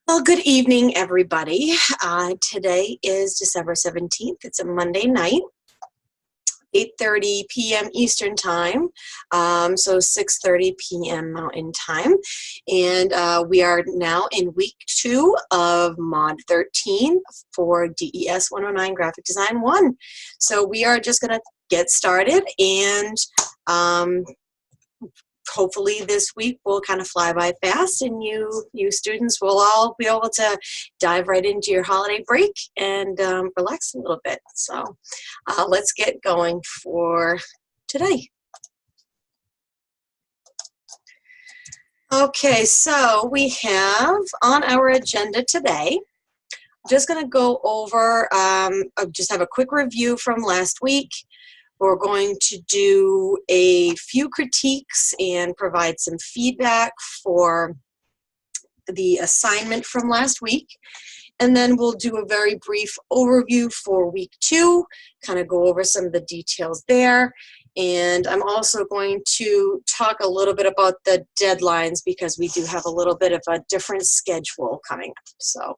Well, good evening, everybody. Today is December 17th. It's a Monday night, 8:30 p.m. Eastern Time, so 6:30 p.m. Mountain Time. And we are now in week 2 of Mod 13 for DES109 Graphic Design 1. So we are just going to get started, and hopefully this week will kind of fly by fast, and you students will all be able to dive right into your holiday break and relax a little bit. So let's get going for today. Okay, so we have on our agenda today, I'm just going to go over, just have a quick review from last week. We're going to do a few critiques and provide some feedback for the assignment from last week. And then we'll do a very brief overview for week 2, kind of go over some of the details there. And I'm also going to talk a little bit about the deadlines because we do have a little bit of a different schedule coming up.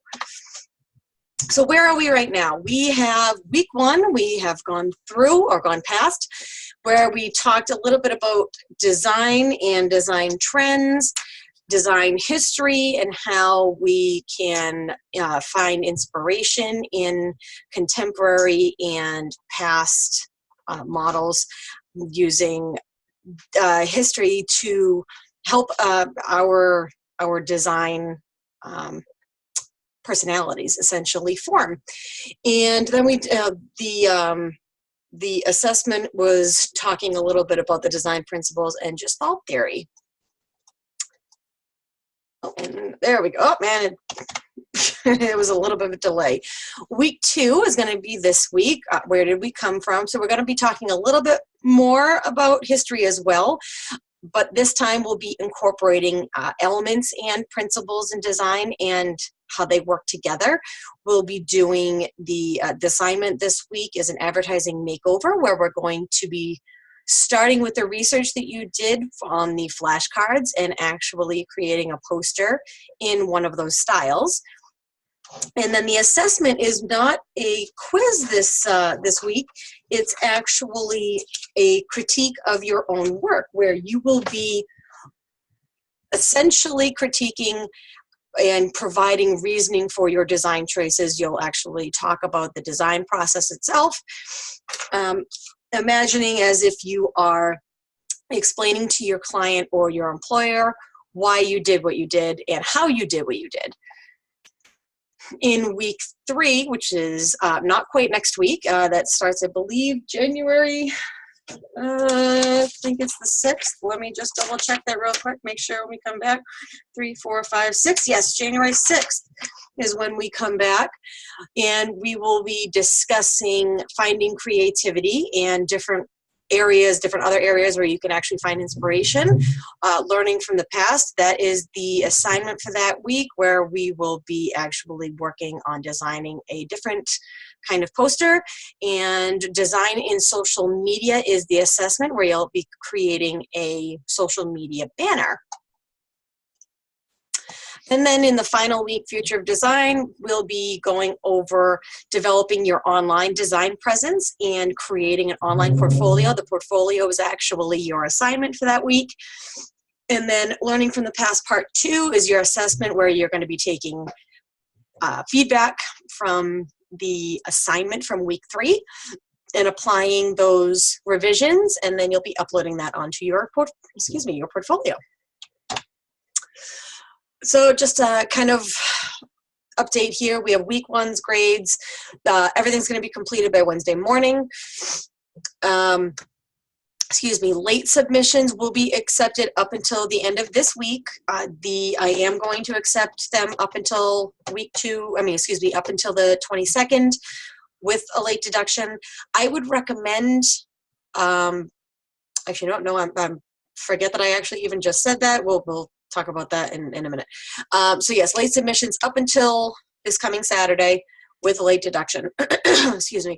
So where are we right now? We have week 1, we have gone through or gone past, where we talked a little bit about design and design trends, design history, and how we can find inspiration in contemporary and past models using history to help our design personalities essentially form. And then the assessment was talking a little bit about the design principles and just thought theory. Oh, and there we go. Oh man, it was a little bit of a delay. Week 2 is going to be this week. Where did we come from? So we're going to be talking a little bit more about history as well. But this time we'll be incorporating elements and principles in design and how they work together. We'll be doing the assignment this week is an advertising makeover, where we're going to be starting with the research that you did on the flashcards and actually creating a poster in one of those styles. And then the assessment is not a quiz this week. It's actually a critique of your own work, where you will be essentially critiquing and providing reasoning for your design choices. You'll actually talk about the design process itself, imagining as if you are explaining to your client or your employer why you did what you did and how you did what you did. In week 3, which is not quite next week, that starts, I believe, January, I think it's the 6th. Let me just double check that real quick, make sure when we come back. 3, 4, 5, 6. Yes, January 6th is when we come back. And we will be discussing finding creativity and different other areas where you can actually find inspiration, learning from the past. That is the assignment for that week, where we will be actually working on designing a different kind of poster. And design in social media is the assessment, where you'll be creating a social media banner. And then in the final week, Future of Design, we'll be going over developing your online design presence and creating an online portfolio. The portfolio is actually your assignment for that week. And then Learning from the Past Part 2 is your assessment, where you're going to be taking feedback from the assignment from week 3 and applying those revisions, and then you'll be uploading that onto your portfolio. So just a kind of update here. We have week 1's grades. Everything's going to be completed by Wednesday morning. Late submissions will be accepted up until the end of this week. I am going to accept them up until week 2, up until the 22nd with a late deduction. I would recommend, actually, no, I forget that I actually even just said that. We'll talk about that in a minute. So yes, late submissions up until this coming Saturday with a late deduction. Excuse me.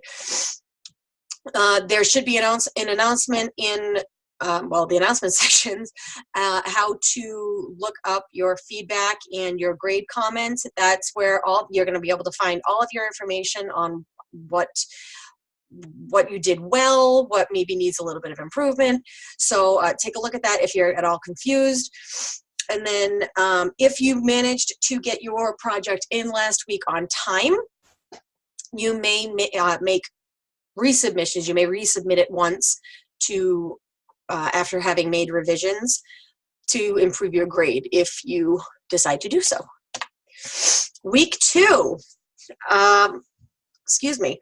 There should be an announcement in well, the announcement sections, how to look up your feedback and your grade comments. That's where you're going to be able to find all of your information on what you did well, what maybe needs a little bit of improvement. So take a look at that if you're at all confused. And then if you managed to get your project in last week on time, you may make resubmissions. You may resubmit it once to after having made revisions to improve your grade if you decide to do so. Week 2, excuse me,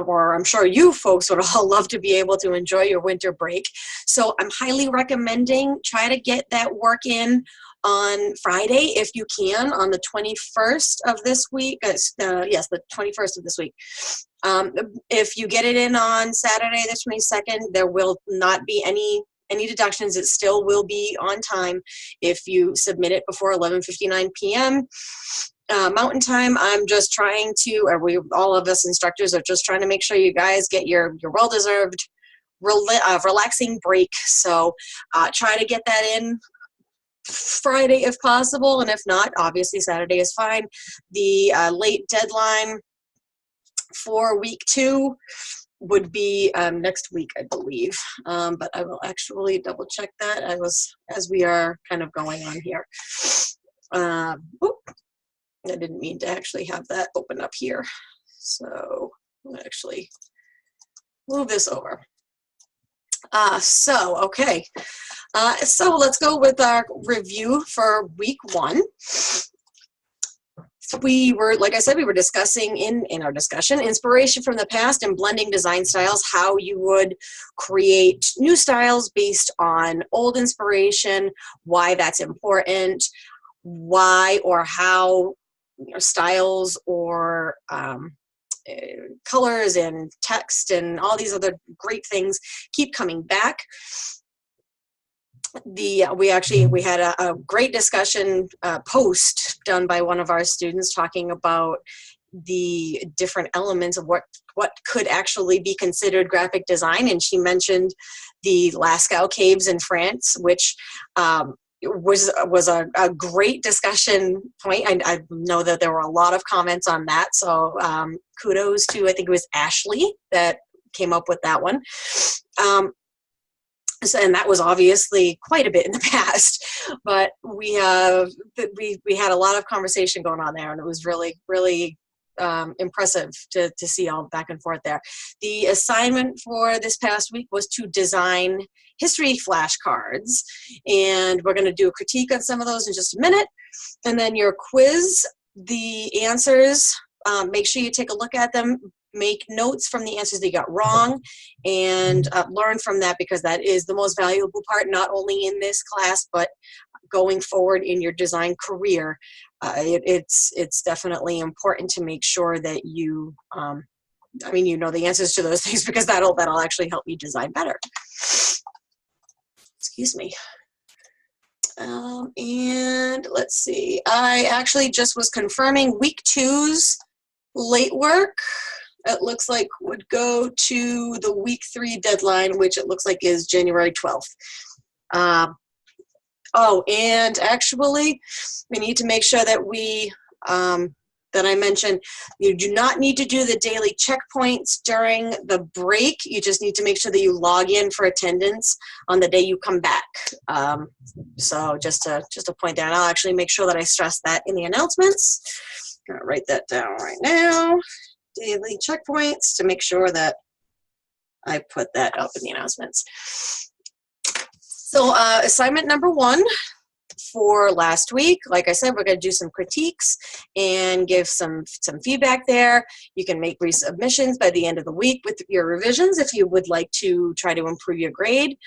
or I'm sure you folks would all love to be able to enjoy your winter break. So I'm highly recommending try to get that work in on Friday if you can, on the 21st of this week. Yes, the 21st of this week. If you get it in on Saturday the 22nd, there will not be any deductions. It still will be on time if you submit it before 11:59 p.m. Mountain time. I'm just trying to, all of us instructors are just trying to make sure you guys get your well-deserved relaxing break. So try to get that in Friday if possible, and if not, obviously Saturday is fine. The late deadline for week 2 would be next week, I believe, but I will actually double check that as we are kind of going on here. I didn't mean to actually have that open up here, so I'll actually move this over. Okay. So let's go with our review for week 1. We were, like I said, we were discussing in our discussion, inspiration from the past and blending design styles, how you would create new styles based on old inspiration, why that's important, why or how styles or colors and text and all these other great things keep coming back. We had a great discussion post done by one of our students talking about the different elements of what could actually be considered graphic design, and she mentioned the Lascaux caves in France, which was a great discussion point. I know that there were a lot of comments on that, so kudos to, I think it was Ashley that came up with that one. And that was obviously quite a bit in the past, but we had a lot of conversation going on there, and it was really, really impressive to see all back and forth there. The assignment for this past week was to design history flashcards, and we're going to do a critique on some of those in just a minute. And then your quiz, the answers, make sure you take a look at them, make notes from the answers that you got wrong, and learn from that, because that is the most valuable part, not only in this class, but going forward in your design career. It's definitely important to make sure that you, you know the answers to those things, because that'll actually help you design better. Excuse me. And let's see, I actually just was confirming week 2's late work. It looks like would go to the week 3 deadline, which it looks like is January 12th. And actually, we need to make sure that that I mentioned, you do not need to do the daily checkpoints during the break. You just need to make sure that you log in for attendance on the day you come back. So just to point that out, I'll actually make sure that I stress that in the announcements. I'm gonna write that down right now. Daily checkpoints, to make sure that I put that up in the announcements. So assignment number 1 for last week, like I said, we're going to do some critiques and give some feedback there. You can make resubmissions by the end of the week with your revisions if you would like to try to improve your grade.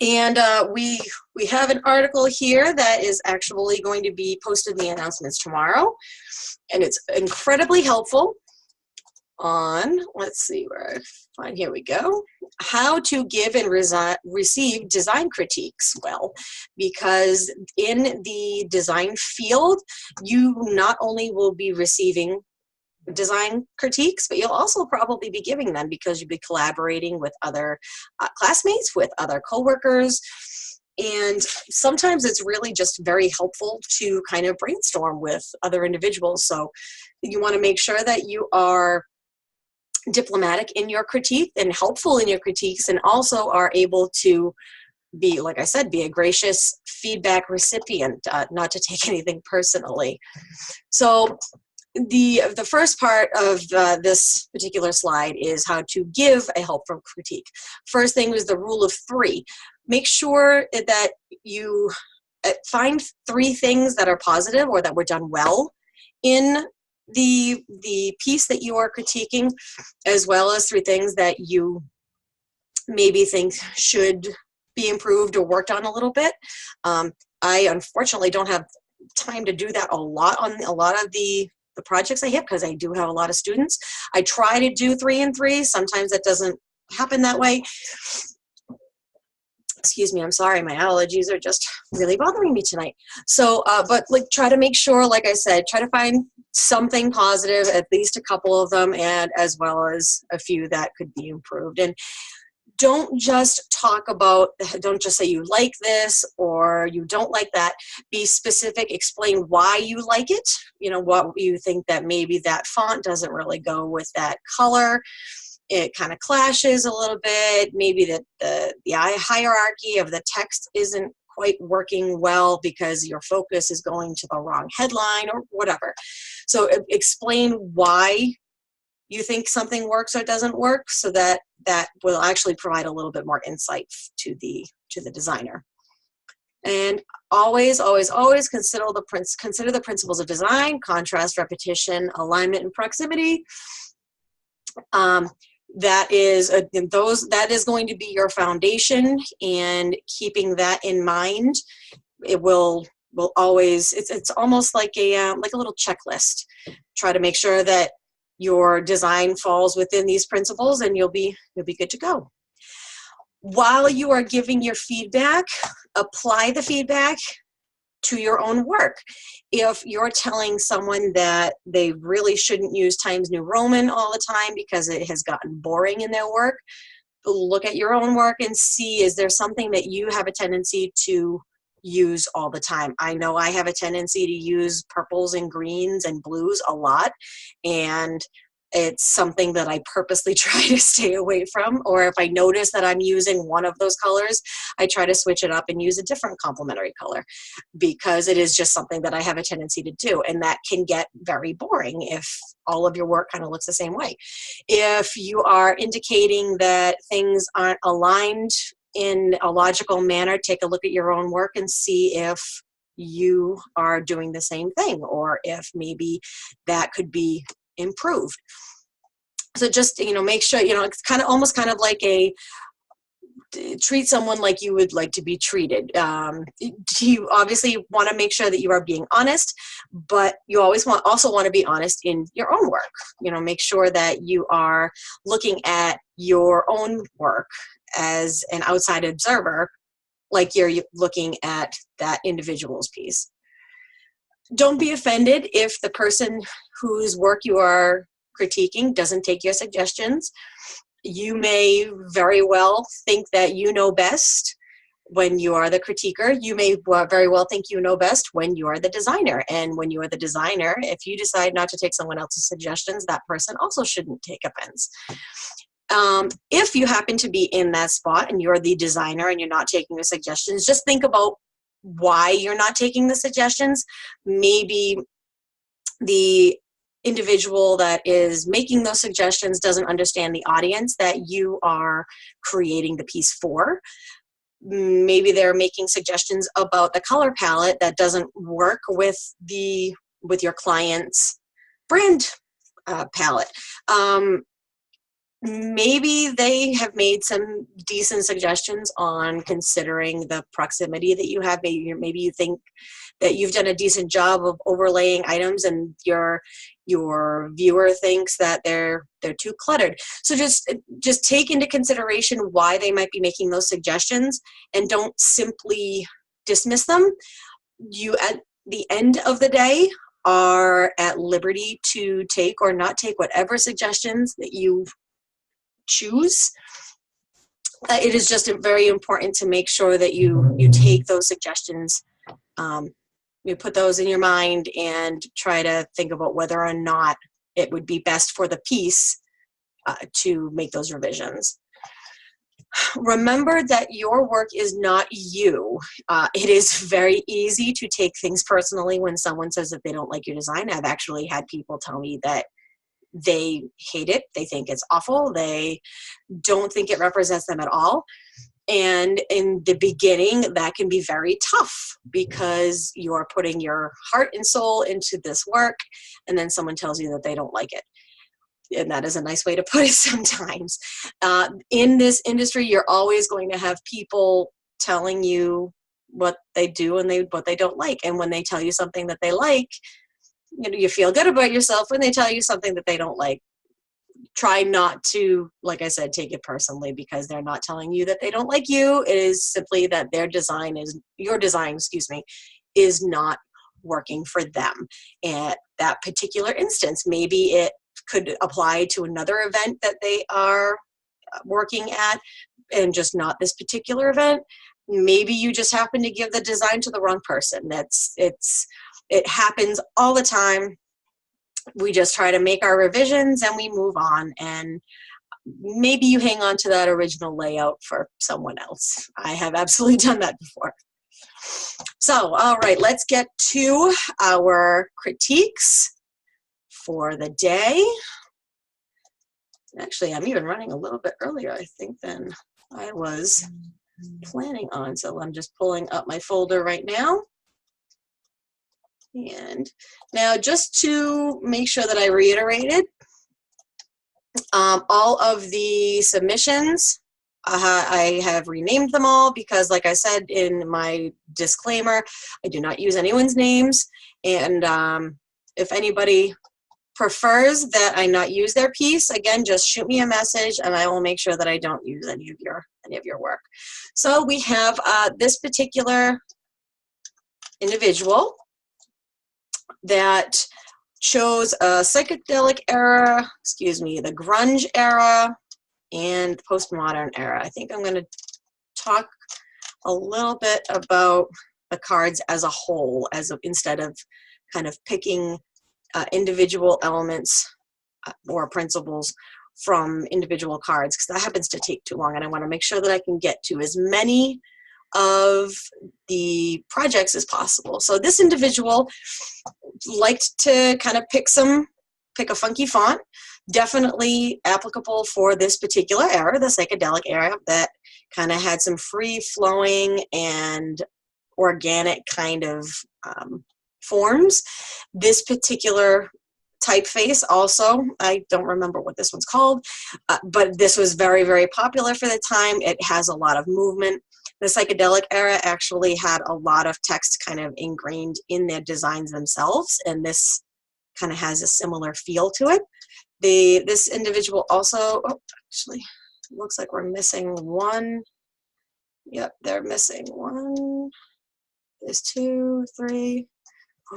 And we have an article here that is actually going to be posted in the announcements tomorrow, and it's incredibly helpful on, let's see where I find, here we go, how to give and receive design critiques well, because in the design field, you not only will be receiving design critiques, but you'll also probably be giving them because you'll be collaborating with other classmates, with other coworkers. And sometimes it's really just very helpful to kind of brainstorm with other individuals. So you want to make sure that you are diplomatic in your critique and helpful in your critiques, and also are able to be, like I said, be a gracious feedback recipient, not to take anything personally. So the first part of this particular slide is how to give a helpful critique. First thing was the rule of 3. Make sure that you find 3 things that are positive or that were done well in the piece that you are critiquing, as well as 3 things that you maybe think should be improved or worked on a little bit. I unfortunately don't have time to do that a lot on a lot of the projects I have, because I do have a lot of students. I try to do 3 and 3. Sometimes that doesn't happen that way. Excuse me, I'm sorry, my allergies are just really bothering me tonight. So, but like, try to make sure, like I said, try to find something positive, at least a couple of them, and as well as a few that could be improved. And don't just talk about, don't just say you like this or you don't like that. Be specific, explain why you like it. You know, what you think that maybe that font doesn't really go with that color. It kind of clashes a little bit. Maybe that the hierarchy of the text isn't quite working well because your focus is going to the wrong headline or whatever. So explain why you think something works or doesn't work, so that will actually provide a little bit more insight to the designer. And always, always, always consider the principles of design: contrast, repetition, alignment, and proximity. That is going to be your foundation, and keeping that in mind, it will always, it's almost like a little checklist. Try to make sure that your design falls within these principles, and you'll be good to go. While you are giving your feedback, apply the feedback to your own work. If you're telling someone that they really shouldn't use Times New Roman all the time because it has gotten boring in their work, look at your own work and see, is there something that you have a tendency to use all the time? I know I have a tendency to use purples and greens and blues a lot, and it's something that I purposely try to stay away from. Or if I notice that I'm using one of those colors, I try to switch it up and use a different complementary color, because it is just something that I have a tendency to do, and that can get very boring if all of your work kind of looks the same way. If you are indicating that things aren't aligned in a logical manner, take a look at your own work and see if you are doing the same thing, or if maybe that could be improved. So just, make sure, it's almost kind of like treat someone like you would like to be treated. You obviously want to make sure that you are being honest, but you also want to be honest in your own work. Make sure that you are looking at your own work as an outside observer, like you're looking at that individual's piece. Don't be offended if the person whose work you are critiquing doesn't take your suggestions. You may very well think that you know best when you are the critiquer. You may very well think you know best when you are the designer. And when you are the designer, if you decide not to take someone else's suggestions, that person also shouldn't take offense. If you happen to be in that spot and you're the designer and you're not taking the suggestions, just think about why you're not taking the suggestions. Maybe the individual that is making those suggestions doesn't understand the audience that you are creating the piece for. Maybe they're making suggestions about the color palette that doesn't work with your client's brand palette. Maybe they have made some decent suggestions on considering the proximity that you have. Maybe you think that you've done a decent job of overlaying items, and your viewer thinks that they're too cluttered. So just take into consideration why they might be making those suggestions, and don't simply dismiss them. At the end of the day, are at liberty to take or not take whatever suggestions that you choose. It is just very important to make sure that you take those suggestions, you put those in your mind and try to think about whether or not it would be best for the piece to make those revisions. Remember that your work is not you. It is very easy to take things personally when someone says that they don't like your design. I've actually had people tell me that they hate it, they think it's awful, they don't think it represents them at all. And in the beginning, that can be very tough because you're putting your heart and soul into this work, and then someone tells you that they don't like it. And that is a nice way to put it sometimes. In this industry, you're always going to have people telling you what they do and what they don't like. And when they tell you something that they like, you feel good about yourself. When they tell you something that they don't like, try not to, like I said, take it personally, because they're not telling you that they don't like you. It is simply that your design, is not working for them at that particular instance. Maybe it could apply to another event that they are working at and just not this particular event. Maybe you just happen to give the design to the wrong person. It happens all the time. We just try to make our revisions and we move on, and maybe you hang on to that original layout for someone else. I have absolutely done that before. So, all right, let's get to our critiques for the day. Actually, I'm even running a little bit earlier, I think, than I was planning on. So I'm just pulling up my folder right now. And now, just to make sure that I reiterated, all of the submissions, I have renamed them all because, like I said in my disclaimer, I do not use anyone's names. And if anybody prefers that I not use their piece, again, just shoot me a message and I will make sure that I don't use any of your work. So we have this particular individual that chose a psychedelic era, the grunge era, and postmodern era. I think I'm going to talk a little bit about the cards as a whole, instead of kind of picking individual elements or principles from individual cards, because that happens to take too long, and I want to make sure that I can get to as many of the projects as possible. So this individual liked to kind of pick a funky font, definitely applicable for this particular era, the psychedelic era, that kind of had some free-flowing and organic kind of forms. This particular typeface also, I don't remember what this one's called, but this was very, very popular for the time. It has a lot of movement. The psychedelic era actually had a lot of text kind of ingrained in their designs themselves, and this kind of has a similar feel to it. This individual also, actually, it looks like we're missing one. Yep, they're missing one. There's 2, 3,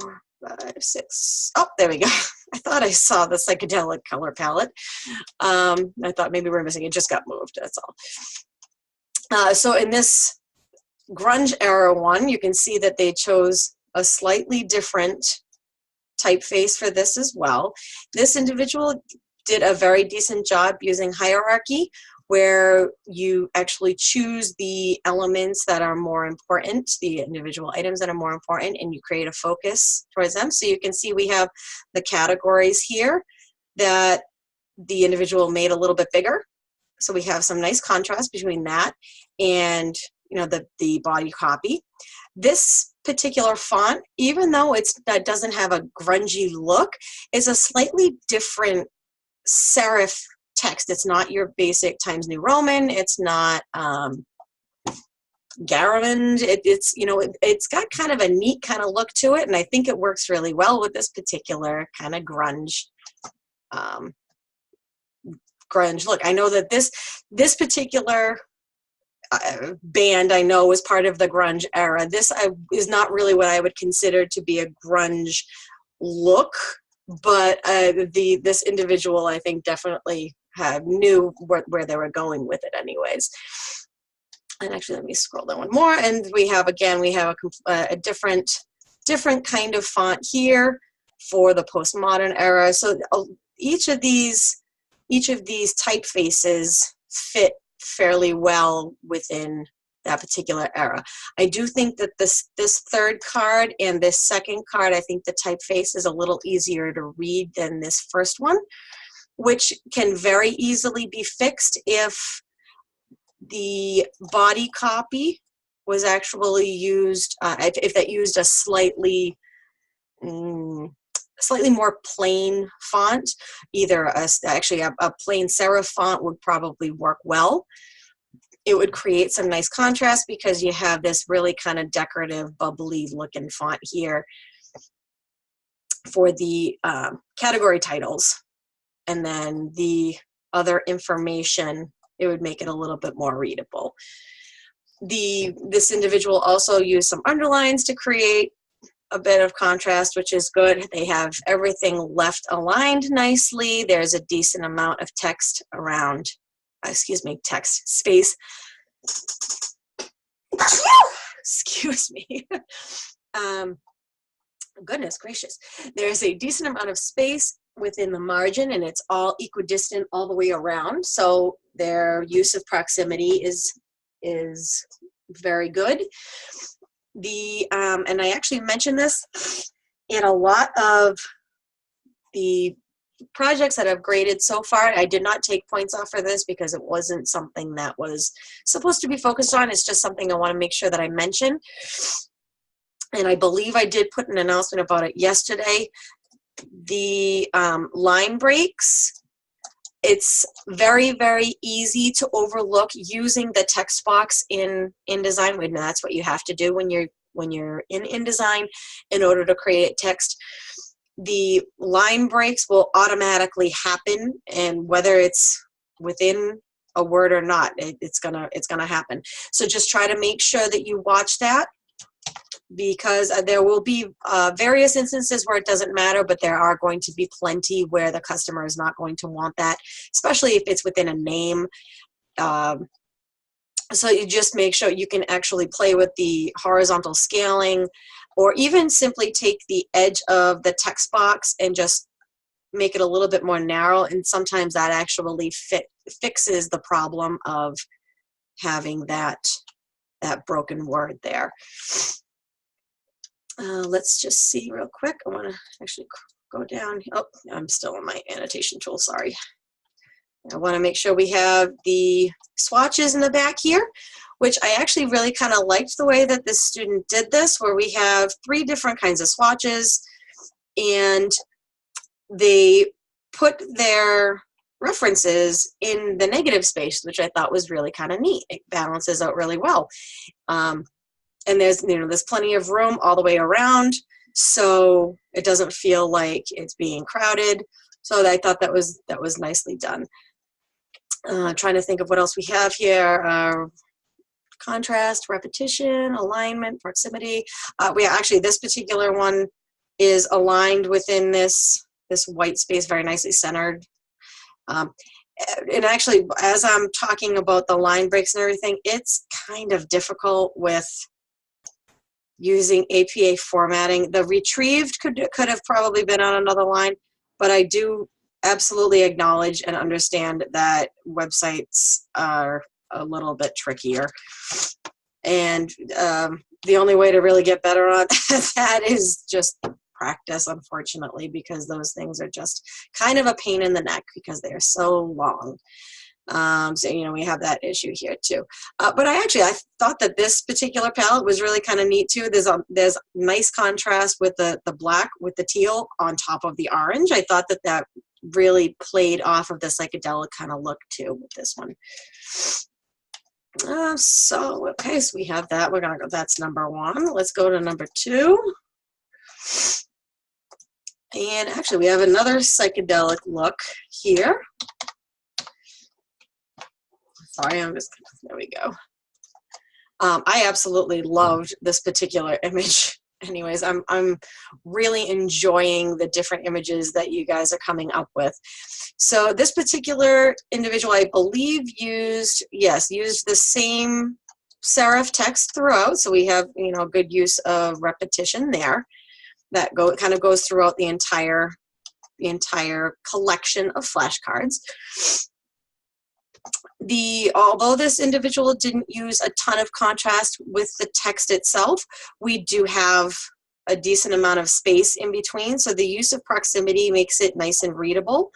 4, 5, 6. Oh, there we go. I thought I saw the psychedelic color palette. I thought maybe we're missing it. Just got moved, that's all. So in this grunge era one, you can see that they chose a slightly different typeface for this as well. This individual did a very decent job using hierarchy, where you actually choose the elements that are more important, the individual items that are more important, and you create a focus towards them. So you can see we have the categories here that the individual made a little bit bigger. So we have some nice contrast between that and the body copy. This particular font, even though it doesn't have a grungy look, is a slightly different serif text. It's not your basic Times New Roman. It's not Garamond. It's got kind of a neat kind of look to it, and I think it works really well with this particular kind of grunge look. I know that this particular band, I know, was part of the grunge era. This is not really what I would consider to be a grunge look, but this individual, I think, definitely knew where they were going with it anyways. And actually, let me scroll down one more, and we have a different kind of font here for the postmodern era. So each of these typefaces fit fairly well within that particular era. I do think that this third card and this second card, I think the typeface is a little easier to read than this first one, which can very easily be fixed if the body copy was actually used, if that used a slightly more plain font. Either actually a plain serif font would probably work well. It would create some nice contrast because you have this really kind of decorative, bubbly looking font here for the category titles. And then the other information, it would make it a little bit more readable. This individual also used some underlines to create a bit of contrast, which is good. They have everything left aligned nicely. There's a decent amount of text around, text space. Excuse me. Goodness gracious. There's a decent amount of space within the margin, and it's all equidistant all the way around. So their use of proximity is very good. And I actually mentioned this in a lot of the projects that I've graded so far. I did not take points off for this because it wasn't something that was supposed to be focused on. It's just something I want to make sure that I mention. And I believe I did put an announcement about it yesterday. The line breaks, it's very, very easy to overlook using the text box in InDesign. And that's what you have to do when you're in InDesign in order to create text. The line breaks will automatically happen, and whether it's within a word or not, it's gonna happen. So just try to make sure that you watch that, because there will be various instances where it doesn't matter, but there are going to be plenty where the customer is not going to want that, especially if it's within a name. So you just make sure you can actually play with the horizontal scaling, or even simply take the edge of the text box and just make it a little bit more narrow, and sometimes that actually fixes the problem of having that broken word there. Let's just see real quick. I want to actually go down. Oh, I'm still on my annotation tool, sorry. I want to make sure we have the swatches in the back here, which I actually really kind of liked the way that this student did this, where we have 3 different kinds of swatches, and they put their references in the negative space, which I thought was really kind of neat. It balances out really well. And there's plenty of room all the way around, so it doesn't feel like it's being crowded. So I thought that was nicely done. Trying to think of what else we have here. Contrast, repetition, alignment, proximity. This particular one is aligned within this white space, very nicely centered. And actually, as I'm talking about the line breaks and everything, it's kind of difficult with using APA formatting. The retrieved could have probably been on another line, but I do absolutely acknowledge and understand that websites are a little bit trickier. And the only way to really get better on that is just practice, unfortunately, because those things are just kind of a pain in the neck because they're so long. So, we have that issue here too. But I thought that this particular palette was really kind of neat too. There's nice contrast with the black with the teal on top of the orange. I thought that really played off of the psychedelic kind of look too with this one. So we have that. We're gonna go. That's number 1. Let's go to number 2. And actually, we have another psychedelic look here. Sorry, there we go. I absolutely loved this particular image. anyways, I'm really enjoying the different images that you guys are coming up with. So this particular individual, I believe, used the same serif text throughout. So we have, you know, good use of repetition there. That kind of goes throughout the entire collection of flashcards. Although this individual didn't use a ton of contrast with the text itself, we do have a decent amount of space in between. So the use of proximity makes it nice and readable.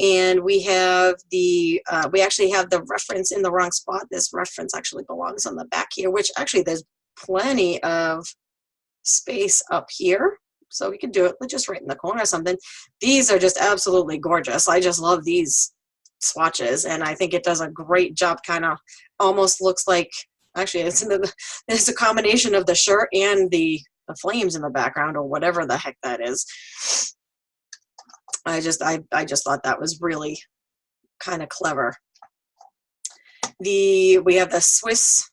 And we have we actually have the reference in the wrong spot. This reference actually belongs on the back here, which actually there's plenty of space up here. So we could do it just right in the corner or something. These are just absolutely gorgeous. I just love these swatches, and I think it does a great job. Kind of almost looks like, actually it's a combination of the shirt and the flames in the background, or whatever the heck that is. I just thought that was really kind of clever. We have the Swiss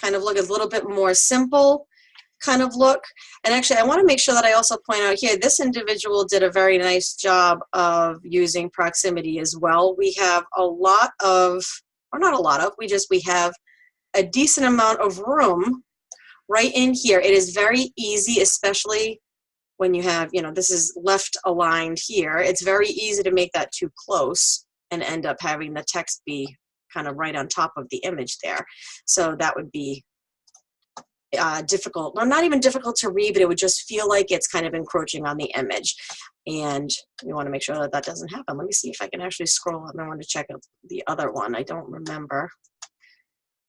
kind of look, a little bit more simple kind of look. And actually, I want to make sure that I also point out here, this individual did a very nice job of using proximity as well. We have a lot of, or not a lot of, we have a decent amount of room right in here. It is very easy, especially when you have, you know, this is left aligned here. It's very easy to make that too close and end up having the text be kind of right on top of the image there. So that would be difficult, or not even difficult to read, but it would just feel like it's kind of encroaching on the image. And we want to make sure that that doesn't happen. Let me see if I can actually scroll up. I want to check out the other one. I don't remember.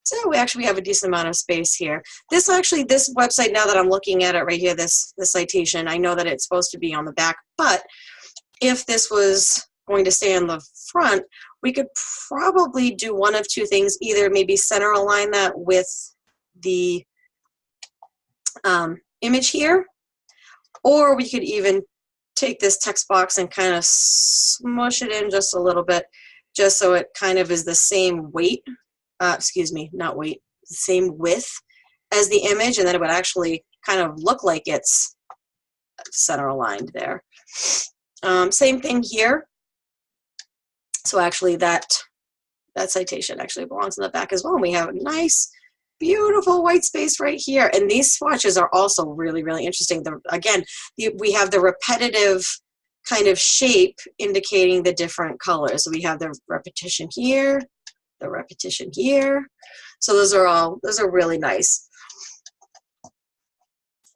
So we actually have a decent amount of space here. This website, now that I'm looking at it right here, this citation, I know that it's supposed to be on the back, but if this was going to stay on the front, we could probably do one of two things. Either maybe center align that with the image here, or we could even take this text box and kind of smush it in just a little bit, just so it kind of is the same weight, not weight, the same width as the image, and then it would actually kind of look like it's center aligned there. Same thing here. So actually that citation actually belongs in the back as well. And we have a nice, beautiful white space right here. And these swatches are also really, really interesting. We have the repetitive kind of shape indicating the different colors. So we have the repetition here, the repetition here. So those are really nice.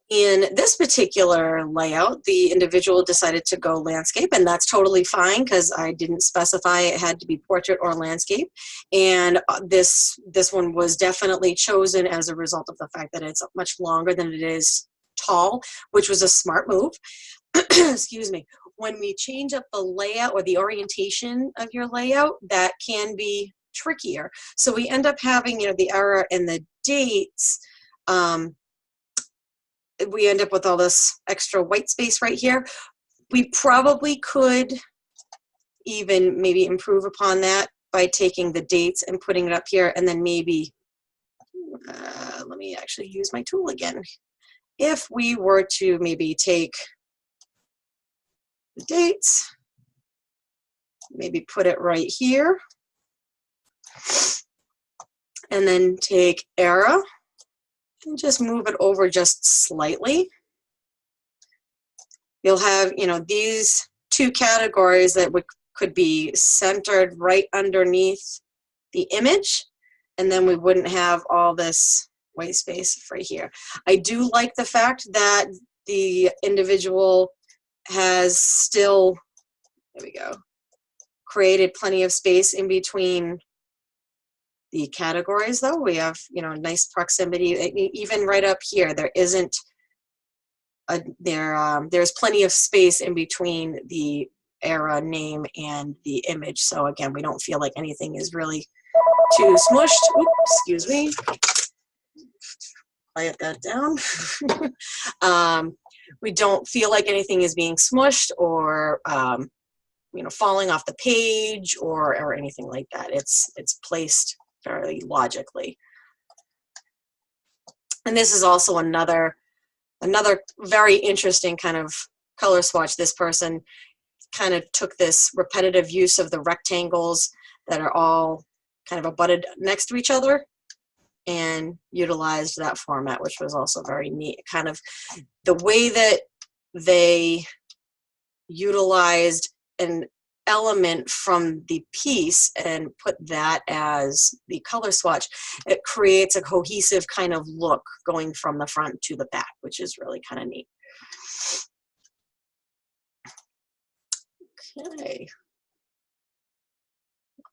In this particular layout, the individual decided to go landscape, and that's totally fine because I didn't specify it had to be portrait or landscape. And this one was definitely chosen as a result of the fact that it's much longer than it is tall, which was a smart move. Excuse me. When we change up the layout or the orientation of your layout, that can be trickier. So we end up having, you know, the era and the dates. We end up with all this extra white space right here. We probably could even maybe improve upon that by taking the dates and putting it up here, and then maybe, let me actually use my tool again. If we were to maybe take the dates, maybe put it right here, and then take era, and just move it over just slightly. You'll have, you know, these two categories that could be centered right underneath the image, and then we wouldn't have all this white space right here. I do like the fact that the individual has still, there we go, created plenty of space in between the categories, though. We have, you know, nice proximity. Even right up here, there isn't there's plenty of space in between the era name and the image. So again, we don't feel like anything is really too smushed. Oops, excuse me. Quiet that down. We don't feel like anything is being smushed or you know, falling off the page or anything like that. It's placed very logically. And this is also another another very interesting kind of color swatch. This person kind of took this repetitive use of the rectangles that are all kind of abutted next to each other and utilized that format, which was also very neat. Kind of the way that they utilized an element from the piece and put that as the color swatch, it creates a cohesive kind of look going from the front to the back, which is really kind of neat. Okay.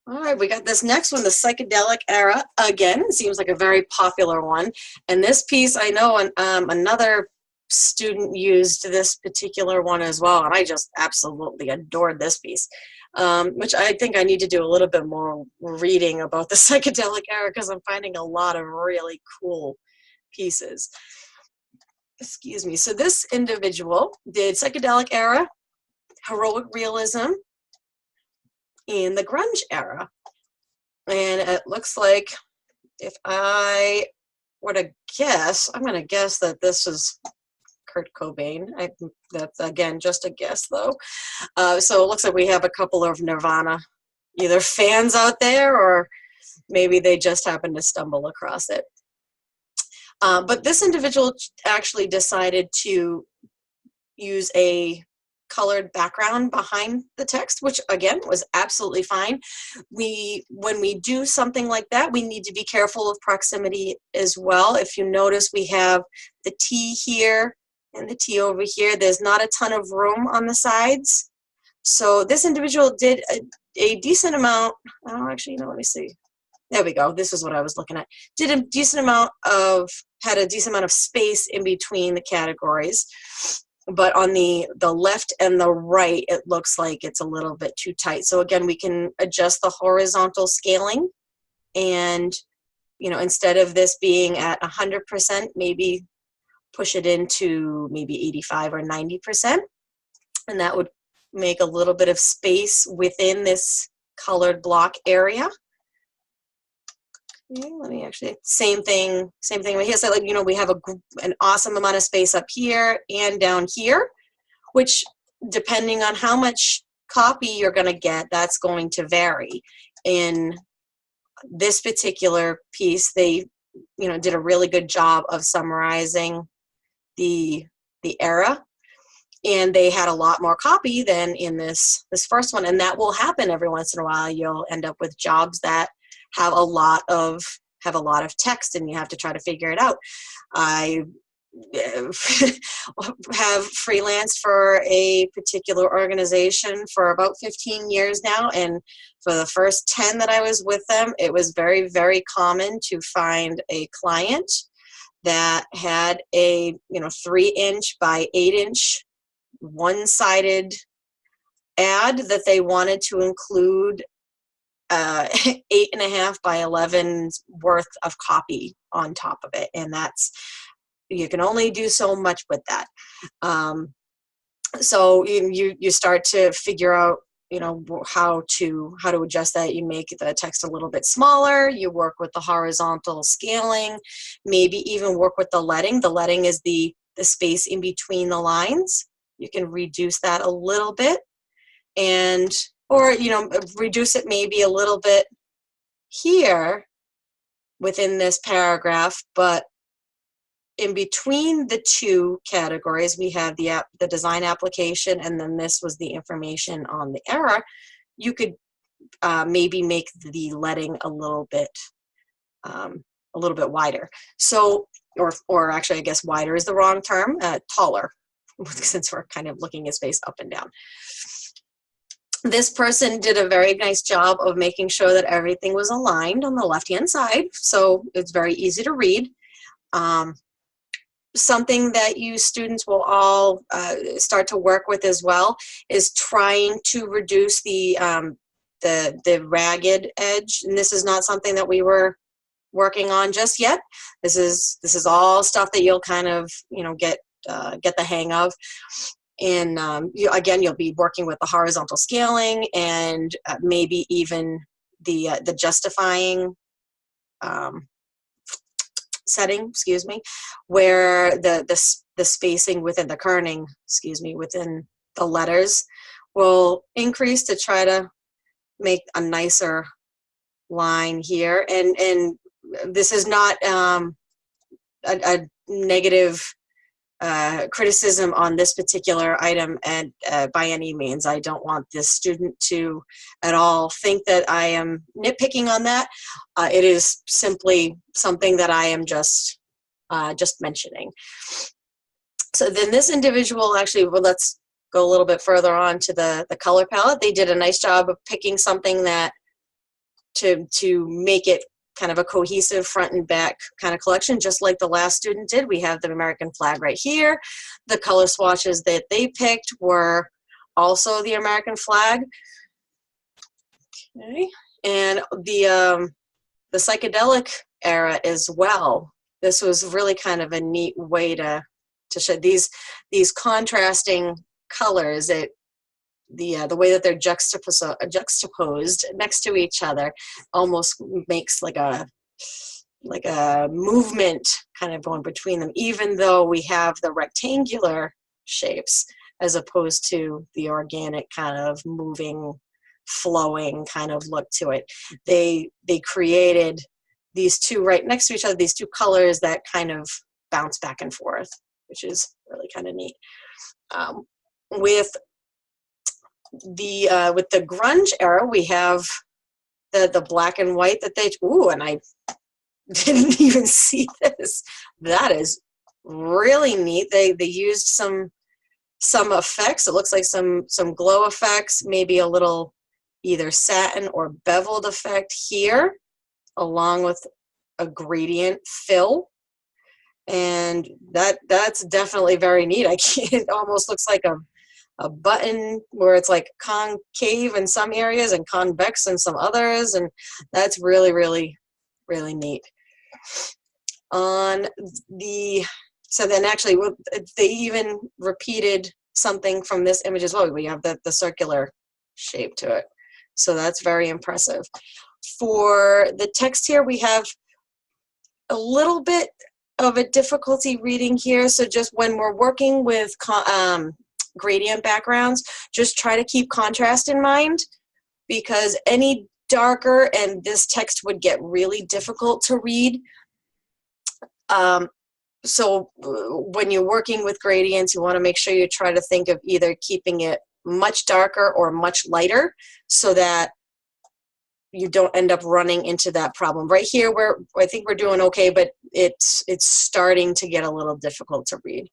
All right, we got this next one, the psychedelic era. Again, it seems like a very popular one. And this piece, I know another student used this particular one as well, and I just absolutely adored this piece, which I think I need to do a little bit more reading about the psychedelic era because I'm finding a lot of really cool pieces. Excuse me. So this individual did psychedelic era, heroic realism, in the grunge era. And it looks like, if I were to guess, I'm going to guess that this is Kurt Cobain. That's, again, just a guess, though. So it looks like we have a couple of Nirvana either fans out there, or maybe they just happened to stumble across it. But this individual actually decided to use a colored background behind the text, which again was absolutely fine. When we do something like that, we need to be careful of proximity as well. If you notice, we have the T here and the T over here. There's not a ton of room on the sides. So this individual did a decent amount. Oh, actually, let me see. There we go. This is what I was looking at. Did a decent amount of, had a decent amount of space in between the categories. But on the left and the right, it looks like it's a little bit too tight. So again, we can adjust the horizontal scaling, and instead of this being at 100%, maybe push it into maybe 85 or 90%, and that would make a little bit of space within this colored block area. Okay, let me actually, same thing right here. So we have an awesome amount of space up here and down here, which depending on how much copy you're going to get, that's going to vary. In this particular piece, they did a really good job of summarizing the era, and they had a lot more copy than in this first one, and that will happen every once in a while. You'll end up with jobs that have a lot of text, and you have to try to figure it out. I have freelanced for a particular organization for about 15 years now, and for the first 10 that I was with them, it was very, very common to find a client that had a 3-inch by 8-inch one-sided ad that they wanted to include 8.5 by 11 worth of copy on top of it, and that's, you can only do so much with that. So you start to figure out how to adjust that. You make the text a little bit smaller, you work with the horizontal scaling, maybe even work with the leading. The leading is the space in between the lines. You can reduce that a little bit, or reduce it maybe a little bit here within this paragraph, but in between the two categories, we have the design application, and then this was the information on the era. You could maybe make the leading a little bit wider. So, or actually, I guess wider is the wrong term. Taller, since we're kind of looking at space up and down. This person did a very nice job of making sure that everything was aligned on the left-hand side, so it's very easy to read. Something that you students will all start to work with as well is trying to reduce the ragged edge, and this is not something that we were working on just yet. This is all stuff that you'll kind of get the hang of. And again, you'll be working with the horizontal scaling and maybe even the justifying setting, where the the spacing within the kerning, within the letters will increase to try to make a nicer line here. And this is not a negative criticism on this particular item, and by any means. I don't want this student to at all think that I am nitpicking on that. It is simply something that I am just mentioning. So then this individual, actually, well, let's go a little bit further on to the color palette. They did a nice job of picking something that to make it kind of a cohesive front and back kind of collection, just like the last student did. We have the American flag right here. The color swatches that they picked were also the American flag. Okay, and the psychedelic era as well. This was really kind of a neat way to show these contrasting colors. The way that they're juxtaposed next to each other almost makes like a movement kind of going between them, even though we have the rectangular shapes as opposed to the organic kind of moving, flowing kind of look to it. They created these two right next to each other, these two colors that kind of bounce back and forth, which is really kind of neat. With the grunge era, we have the black and white that they, ooh, and I didn't even see this. That is really neat. They used some effects. It looks like some glow effects, maybe a little either satin or beveled effect here, along with a gradient fill. And that's definitely very neat. It almost looks like a button where it's like concave in some areas and convex in some others, and that's really, really, really neat. So then actually they even repeated something from this image as well. We have the circular shape to it. So that's very impressive. For the text here, we have a little bit of a difficulty reading here. So just when we're working with gradient backgrounds, just try to keep contrast in mind, because any darker and this text would get really difficult to read. So when you're working with gradients, you want to make sure you try to think of either keeping it much darker or much lighter so that you don't end up running into that problem. Right here, I think we're doing okay, but it's starting to get a little difficult to read.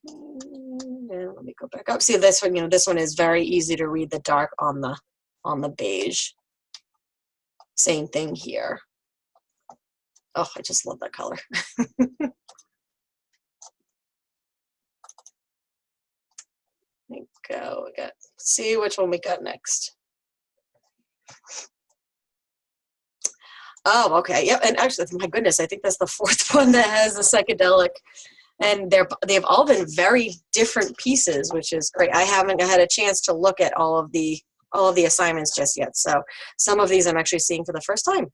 And let me go back up. See this one, this one is very easy to read the dark on the beige. Same thing here. Oh, I just love that color. There we go. Let's see which one we got next. Oh, okay. Yep. And actually, my goodness, I think that's the fourth one that has the psychedelic. And they've all been very different pieces, which is great. I haven't had a chance to look at all of the assignments just yet. So some of these I'm actually seeing for the first time.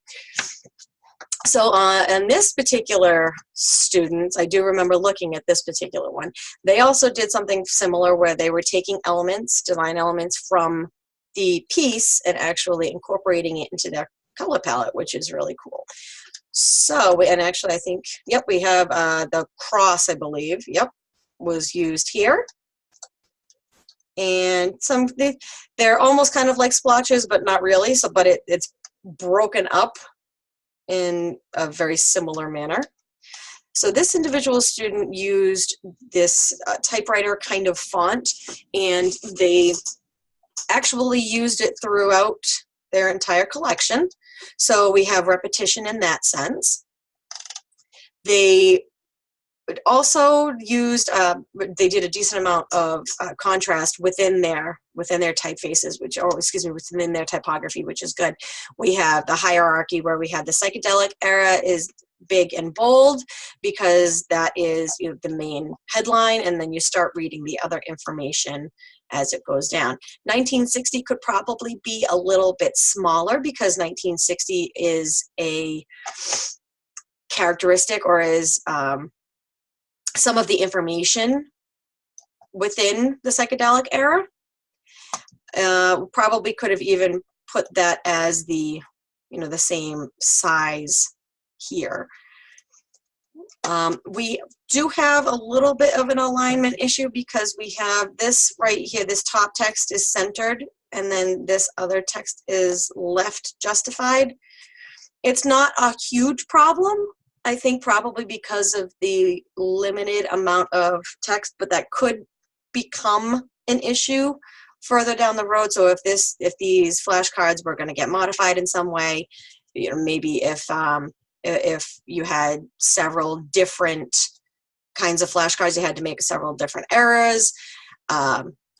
So and this particular student, I do remember looking at this particular one. They also did something similar where they were taking elements, design elements from the piece and actually incorporating it into their color palette, which is really cool. So, and actually I think, yep, we have the cross, I believe, yep, was used here. And they're almost kind of like splotches, but not really. So, but it's broken up in a very similar manner. So this individual student used this typewriter kind of font, and they actually used it throughout their entire collection. So we have repetition in that sense. They also used, they did a decent amount of contrast within their typefaces, within their typography, which is good. We have the hierarchy where we have the psychedelic era is big and bold because that is the main headline, and then you start reading the other information as it goes down. 1960 could probably be a little bit smaller because 1960 is a characteristic or is some of the information within the psychedelic era. Probably could have even put that as the, the same size here. We do have a little bit of an alignment issue because we have this right here, this top text is centered, and then this other text is left justified. It's not a huge problem, I think, probably because of the limited amount of text, but that could become an issue further down the road. So if these flashcards were going to get modified in some way, maybe if you had several different kinds of flashcards, you had to make several different eras,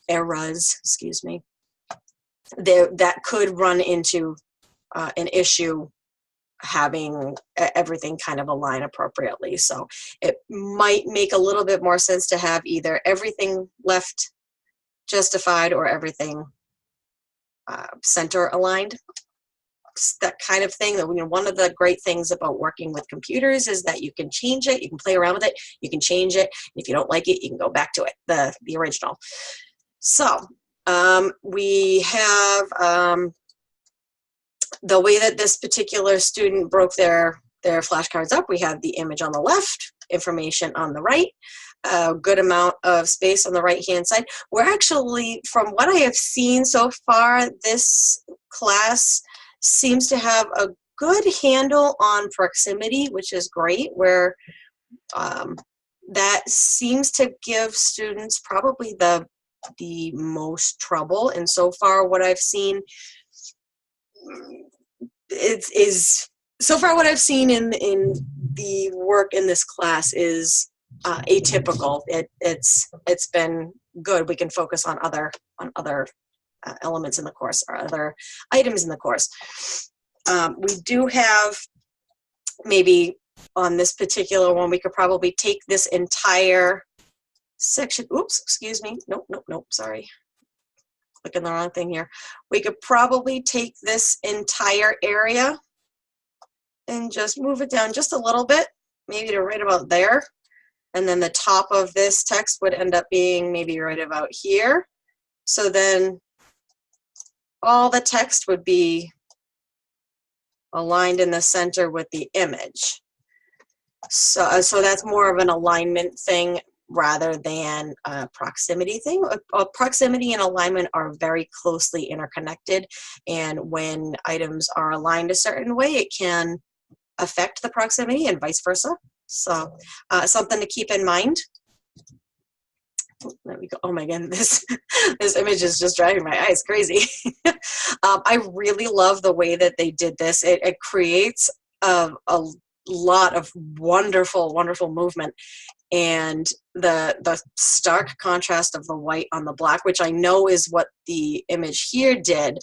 excuse me, that could run into an issue having everything kind of align appropriately. So it might make a little bit more sense to have either everything left justified or everything center aligned. That kind of thing. One of the great things about working with computers is that you can change it, you can play around with it, you can change it. If you don't like it, you can go back to it, the original. So we have the way that this particular student broke their flashcards up. We have the image on the left, information on the right, a good amount of space on the right-hand side. We're actually, from what I have seen so far, this class seems to have a good handle on proximity, which is great, where that seems to give students probably the most trouble. And so far what I've seen so far what I've seen in the work in this class is atypical. It's been good. We can focus on other elements in the course or other items in the course. We do have, maybe on this particular one, we could probably take this entire section. Oops, excuse me. Nope, sorry. Clicking the wrong thing here. We could probably take this entire area and just move it down just a little bit, maybe to right about there. And then the top of this text would end up being maybe right about here. So then all the text would be aligned in the center with the image. So that's more of an alignment thing rather than a proximity thing. Proximity and alignment are very closely interconnected, and when items are aligned a certain way, it can affect the proximity and vice versa. So something to keep in mind. There we go. Oh my goodness, this image is just driving my eyes crazy. I really love the way that they did this. It creates a lot of wonderful movement, and the stark contrast of the white on the black, which I know is what the image here did,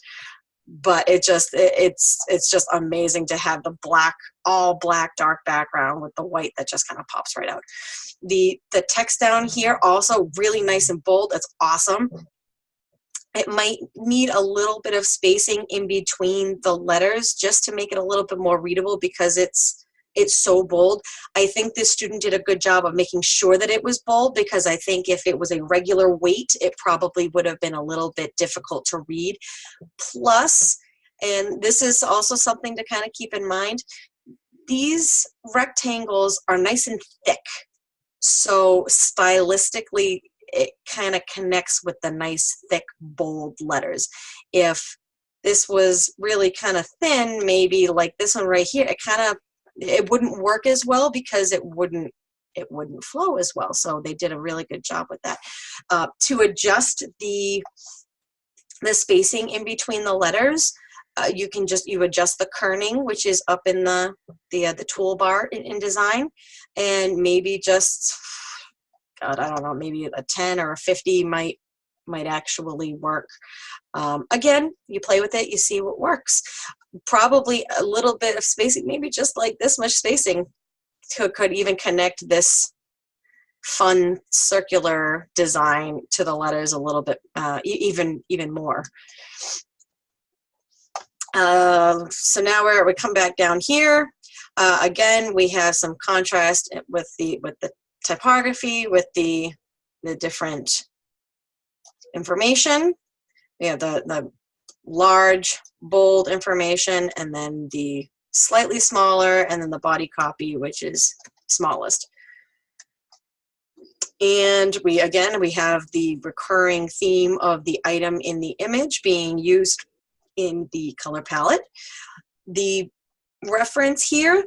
but it's just amazing to have the all black dark background with the white that just kind of pops right out. The text down here also really nice and bold. It's awesome. It might need a little bit of spacing in between the letters just to make it a little bit more readable because it's so bold. I think this student did a good job of making sure that it was bold, because I think if it was a regular weight, it probably would have been a little bit difficult to read. Plus, and this is also something to kind of keep in mind, these rectangles are nice and thick. So stylistically, it kind of connects with the nice, thick, bold letters. If this was really kind of thin, maybe like this one right here, it wouldn't work as well because it wouldn't flow as well. So they did a really good job with that. To adjust the spacing in between the letters, you adjust the kerning, which is up in the toolbar in design, and maybe just, God, I don't know, maybe a 10 or a 50 might actually work. Again, you play with it, you see what works. Probably a little bit of spacing, maybe just like this much spacing, could even connect this fun circular design to the letters a little bit, even more. So now we come back down here. Again, we have some contrast with the typography with the different information. We have the large, bold information, and then the slightly smaller, and then the body copy, which is smallest. And we have the recurring theme of the item in the image being used in the color palette. The reference here,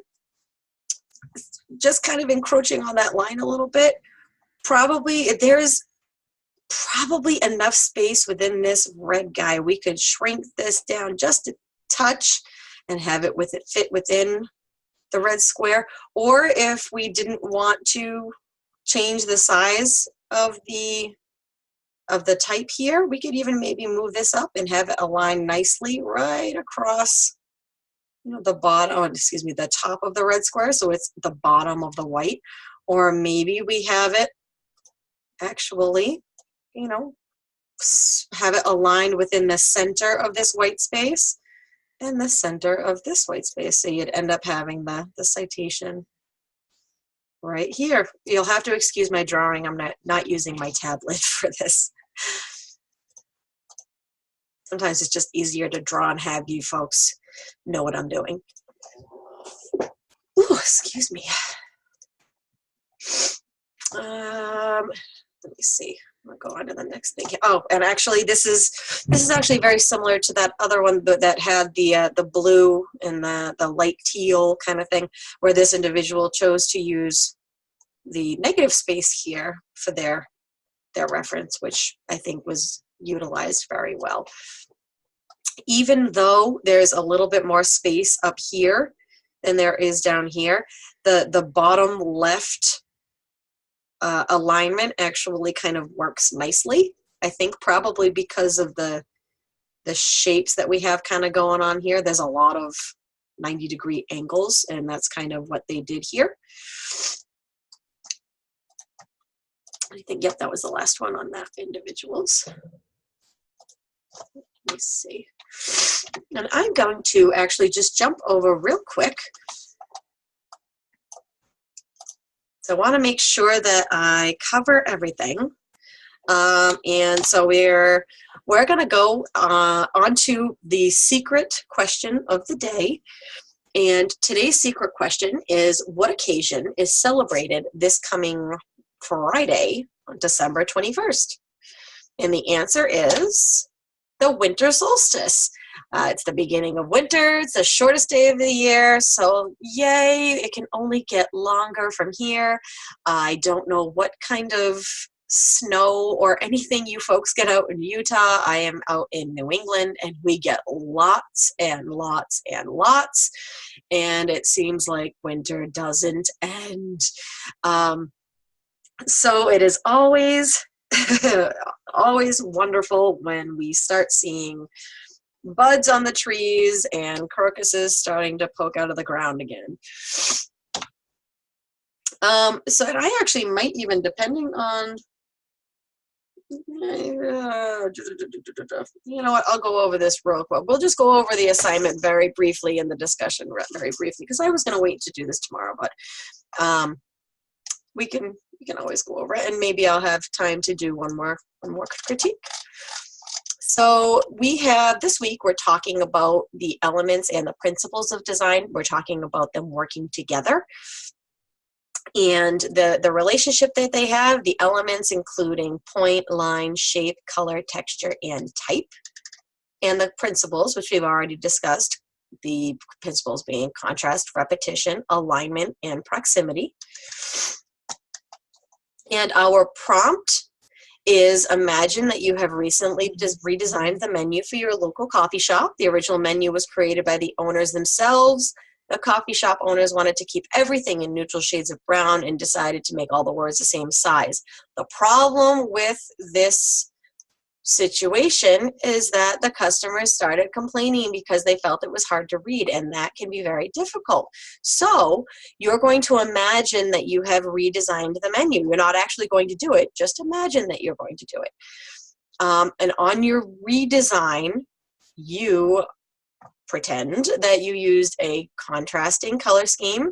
just kind of encroaching on that line a little bit. There is probably enough space within this red guy. We could shrink this down just a touch and have it fit within the red square. Or if we didn't want to change the size of the type here, we could even maybe move this up and have it align nicely right across, you know, the bottom, the top of the red square, so it's the bottom of the white. Or maybe we have it actually, you know, have it aligned within the center of this white space and the center of this white space. So you'd end up having the citation right here. You'll have to excuse my drawing. I'm not using my tablet for this. Sometimes it's just easier to draw and have you folks know what I'm doing. Ooh, excuse me. Let me see. I'll go on to the next thing. Oh, and actually, this is actually very similar to that other one that had the blue and the light teal kind of thing, where this individual chose to use the negative space here for their reference, which I think was utilized very well. Even though there's a little bit more space up here than there is down here, the bottom left alignment actually kind of works nicely. I think probably because of the shapes that we have kind of going on here. There's a lot of 90-degree angles, and that's kind of what they did here. I think, yep, that was the last one on that individuals. Let me see. And I'm going to actually just jump over real quick. So I want to make sure that I cover everything. And so we're going to go on to the secret question of the day. And today's secret question is, what occasion is celebrated this coming Friday, December 21st? And the answer is the winter solstice. It's the beginning of winter. It's the shortest day of the year. So yay, it can only get longer from here. I don't know what kind of snow or anything you folks get out in Utah. I am out in New England, and we get lots and lots and lots. And it seems like winter doesn't end. So it is always, always wonderful when we start seeing buds on the trees and crocuses starting to poke out of the ground again. So I actually might even, depending on, you know what, I'll go over this real quick. We'll just go over the assignment very briefly in the discussion very briefly, because I was going to wait to do this tomorrow, but we can always go over it, and maybe I'll have time to do one more critique. So we have, this week, we're talking about the elements and the principles of design. We're talking about them working together and the relationship that they have, the elements including point, line, shape, color, texture, and type, and the principles, which we've already discussed, the principles being contrast, repetition, alignment, and proximity. And our prompt is, imagine that you have recently just redesigned the menu for your local coffee shop. The original menu was created by the owners themselves. The coffee shop owners wanted to keep everything in neutral shades of brown and decided to make all the words the same size. The problem with this situation is that the customers started complaining because they felt it was hard to read, and that can be very difficult. So you're going to imagine that you have redesigned the menu. You're not actually going to do it. Just imagine that you're going to do it. And on your redesign, you pretend that you used a contrasting color scheme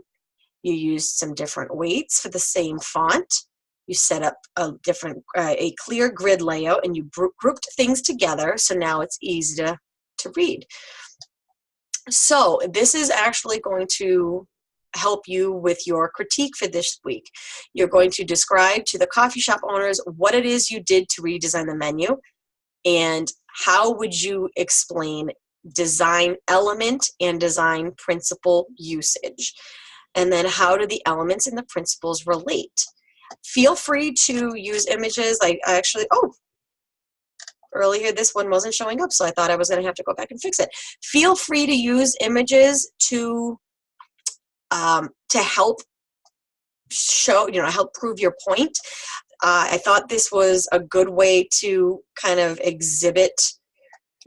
You used some different weights for the same font. You set up a clear grid layout, and you grouped things together, so now it's easy to read. So this is actually going to help you with your critique for this week. You're going to describe to the coffee shop owners what it is you did to redesign the menu, and how would you explain design element and design principle usage. And then how do the elements and the principles relate? Feel free to use images. I actually, earlier this one wasn't showing up, so I thought I was going to have to go back and fix it. Feel free to use images to help show, help prove your point. I thought this was a good way to kind of exhibit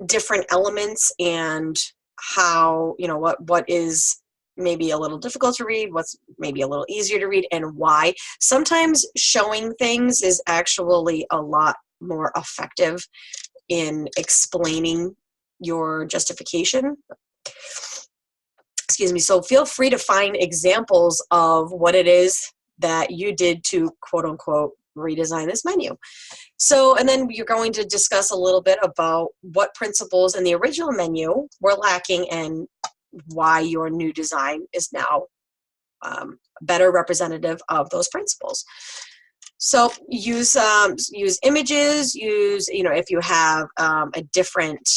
different elements and how, what is maybe a little difficult to read, what's maybe a little easier to read, and why. Sometimes showing things is actually a lot more effective in explaining your justification. Excuse me. So feel free to find examples of what it is that you did to quote unquote redesign this menu. So, and then you're going to discuss a little bit about what principles in the original menu were lacking and why your new design is now better representative of those principles. So use images, if you have a different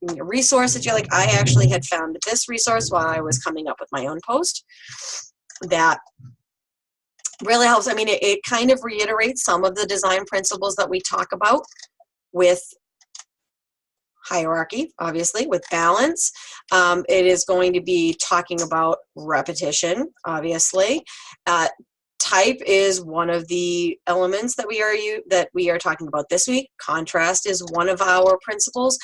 resource that you're like, I actually had found this resource while I was coming up with my own post that really helps. I mean, it kind of reiterates some of the design principles that we talk about with hierarchy, obviously, with balance. It is going to be talking about repetition, obviously. Type is one of the elements that we are talking about this week. Contrast is one of our principles,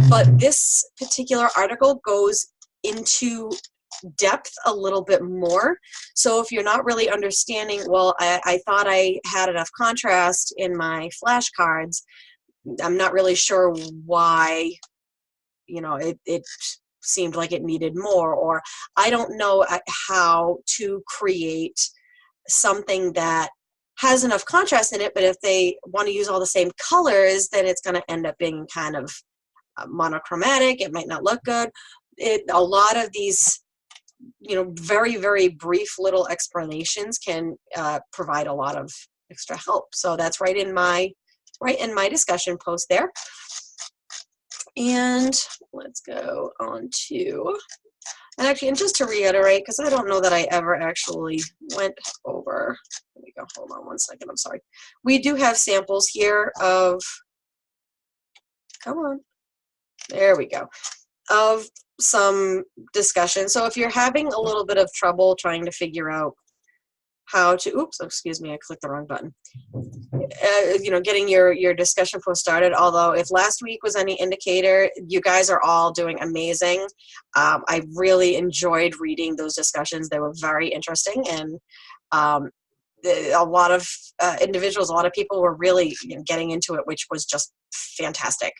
but this particular article goes into depth a little bit more. So if you're not really understanding, well, I thought I had enough contrast in my flashcards, I'm not really sure why, it seemed like it needed more, or I don't know how to create something that has enough contrast in it, but if they want to use all the same colors, then it's going to end up being kind of monochromatic. It might not look good. A lot of these, very, very brief little explanations can provide a lot of extra help. So that's right in my discussion post there. And let's go on to, and just to reiterate, because I don't know that I ever actually went over, let me go, hold on one second, I'm sorry. We do have samples here of, come on, there we go, of some discussion. So if you're having a little bit of trouble trying to figure out how to, oops, excuse me, I clicked the wrong button. Getting your discussion post started, although if last week was any indicator, you guys are all doing amazing. I really enjoyed reading those discussions. They were very interesting, and a lot of individuals, a lot of people were really getting into it, which was just fantastic.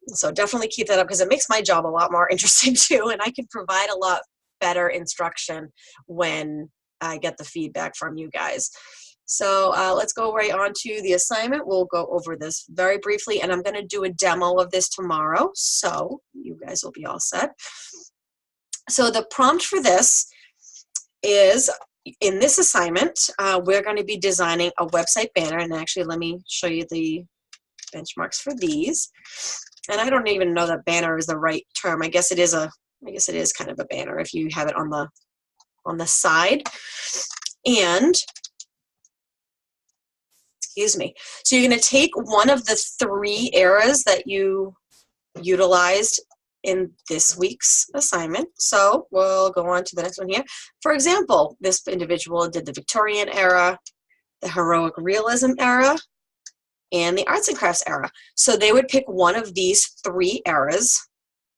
So definitely keep that up, because it makes my job a lot more interesting too, and I can provide a lot better instruction when I get the feedback from you guys. So let's go right on to the assignment. We'll go over this very briefly, and I'm going to do a demo of this tomorrow, so you guys will be all set. So the prompt for this is, in this assignment, we're going to be designing a website banner, and actually let me show you the benchmarks for these. And I don't even know that banner is the right term. I guess it is kind of a banner if you have it on the side. And excuse me. So you're going to take one of the 3 eras that you utilized in this week's assignment. So we'll go on to the next one here. For example, this individual did the Victorian era, the heroic realism era, and the arts and crafts era. So they would pick one of these 3 eras,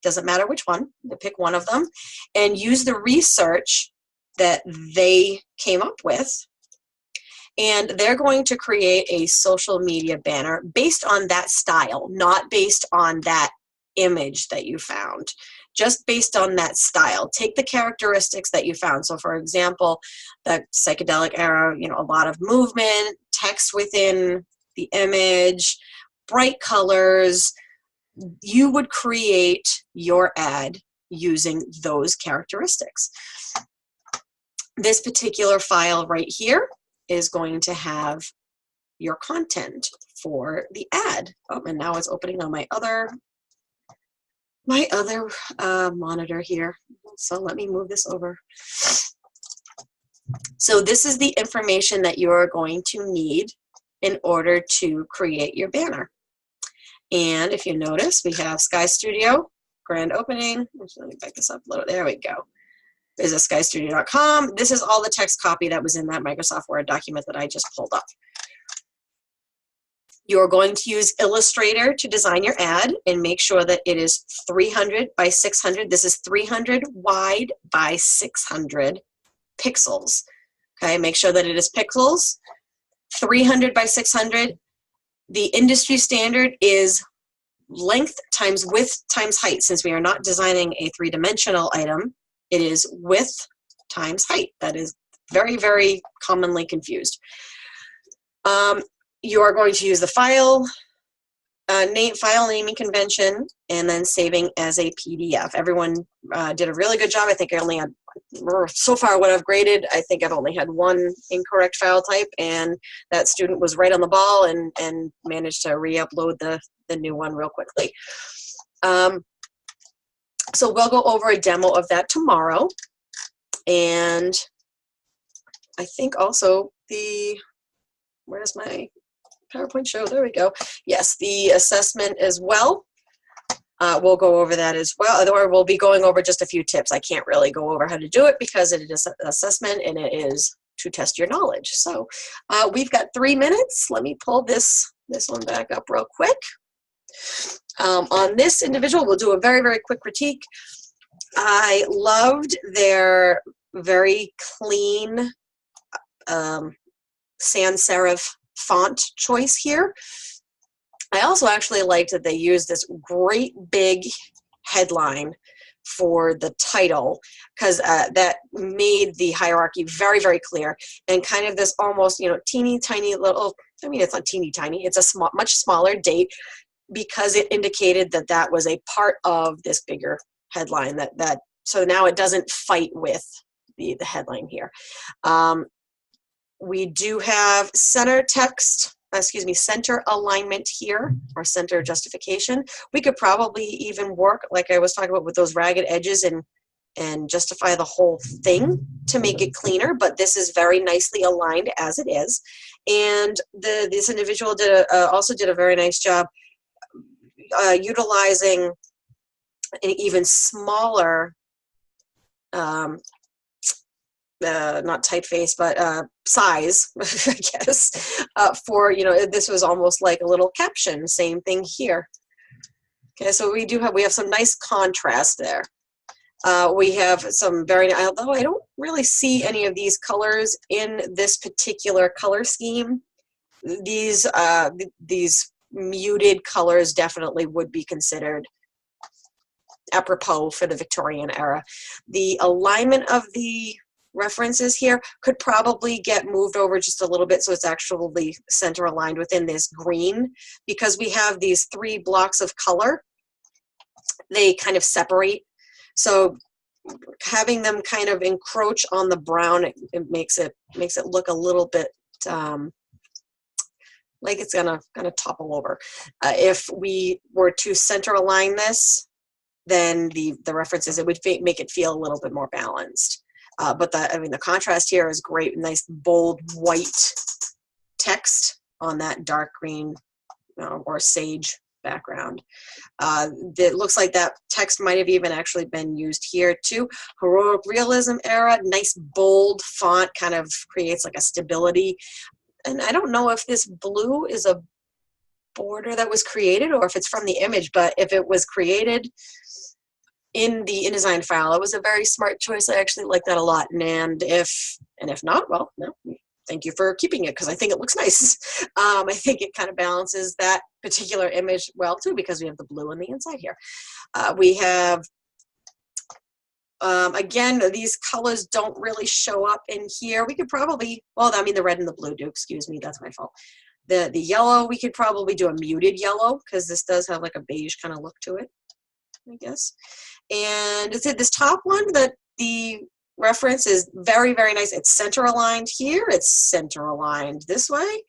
doesn't matter which one, they pick one of them, and use the research that they came up with. And they're going to create a social media banner based on that style, not based on that image that you found. just based on that style. Take the characteristics that you found. So for example, the psychedelic era, you know, a lot of movement, text within the image, bright colors. You would create your ad using those characteristics. This particular file right here is going to have your content for the ad. Oh, and now it's opening on my other monitor here. So let me move this over. So this is the information that you are going to need in order to create your banner. And if you notice, we have Sky Studio, grand opening. Let me back this up a little. There we go. Visit skystudio.com. This is all the text copy that was in that Microsoft Word document that I just pulled up. You're going to use Illustrator to design your ad and make sure that it is 300 by 600. This is 300 wide by 600 pixels. Okay, make sure that it is pixels. 300 by 600. The industry standard is length times width times height. Since we are not designing a three-dimensional item, it is width times height. That is very, very commonly confused. You are going to use the file naming convention and then saving as a PDF. Everyone did a really good job. I think I only had, so far what I've graded, I think I've only had one incorrect file type, and that student was right on the ball and managed to re-upload the new one real quickly. So we'll go over a demo of that tomorrow. And I think also where's my PowerPoint show? There we go. Yes, the assessment as well. We'll go over that as well. Or we'll be going over just a few tips. I can't really go over how to do it because it is an assessment and it is to test your knowledge. So we've got 3 minutes. Let me pull this one back up real quick. On this individual, we'll do a very, very quick critique. I loved their very clean sans serif font choice here. I also actually liked that they used this great big headline for the title, because that made the hierarchy very, very clear, and kind of this almost, you know, teeny tiny little, I mean, it's not teeny tiny, it's a much smaller date, because it indicated that that was a part of this bigger headline, so now it doesn't fight with the headline here. We do have center alignment here, or center justification. We could probably even work, like I was talking about, with those ragged edges and justify the whole thing to make it cleaner, but this is very nicely aligned as it is. And this individual also did a very nice job utilizing an even smaller, not typeface, but size, I guess, for, you know, this was almost like a little caption. Same thing here. Okay, so we have some nice contrast there. We have some very, although I don't really see any of these colors in this particular color scheme. These muted colors definitely would be considered apropos for the Victorian era. The alignment of the references here could probably get moved over just a little bit so it's actually center aligned within this green, because we have these 3 blocks of color. They kind of separate, so having them kind of encroach on the brown, it makes it look a little bit like it's gonna topple over. If we were to center align this, then the references, it would make it feel a little bit more balanced. But the contrast here is great. Nice bold white text on that dark green or sage background. It looks like that text might have even actually been used here too. Heroic realism era, nice bold font, kind of creates like a stability. And I don't know if this blue is a border that was created or if it's from the image, but if it was created in the InDesign file, it was a very smart choice. I actually like that a lot. And if not, well, no, thank you for keeping it, because I think it looks nice. I think it kind of balances that particular image well too, because we have the blue on the inside here. We have Again, these colors don't really show up in here. We could probably, well, I mean the red and the blue do, excuse me, that's my fault. The yellow, we could probably do a muted yellow because this does have like a beige kind of look to it, I guess. And it's this top one that the reference is very, very nice. It's center aligned here. It's center aligned this way.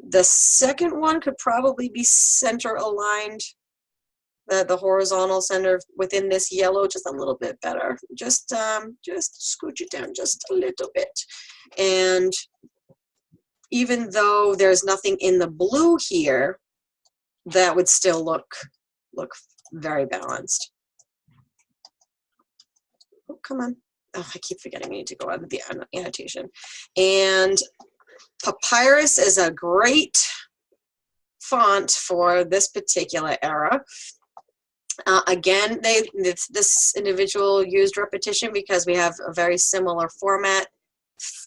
The second one could probably be center aligned, the horizontal center within this yellow just a little bit better. Just scooch it down just a little bit. And even though there's nothing in the blue here, that would still look very balanced. Oh, come on. Oh, I keep forgetting I need to go out of the annotation. And Papyrus is a great font for this particular era. Again, this individual used repetition because we have a very similar format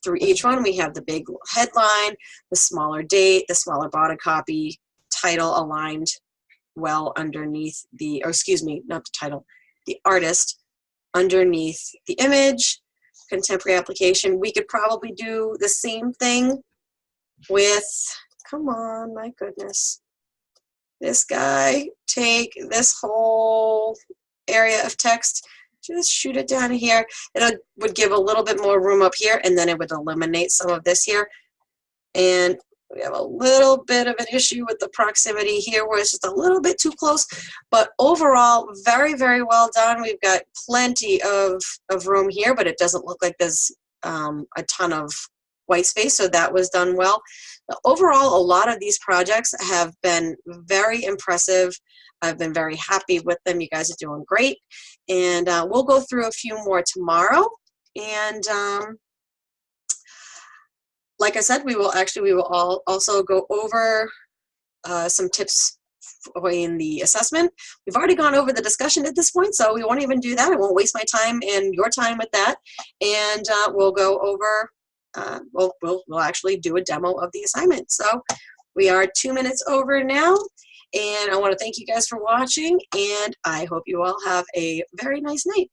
through each one. We have the big headline, the smaller date, the smaller body copy, title aligned well underneath the, or excuse me, not the title, the artist underneath the image, contemporary application. We could probably do the same thing with, come on, my goodness, this guy. Take this whole area of text, just shoot it down here. It would give a little bit more room up here, and then it would eliminate some of this here. And we have a little bit of an issue with the proximity here where it's just a little bit too close, but overall, very, very well done. We've got plenty of room here, but it doesn't look like there's a ton of white space, so that was done well. Overall, a lot of these projects have been very impressive. I've been very happy with them. You guys are doing great. And we'll go through a few more tomorrow. And like I said, we will also go over some tips in the assessment. We've already gone over the discussion at this point, so we won't even do that. I won't waste my time and your time with that. And we'll go over, we'll actually do a demo of the assignment. So we are 2 minutes over now. And I want to thank you guys for watching, and I hope you all have a very nice night.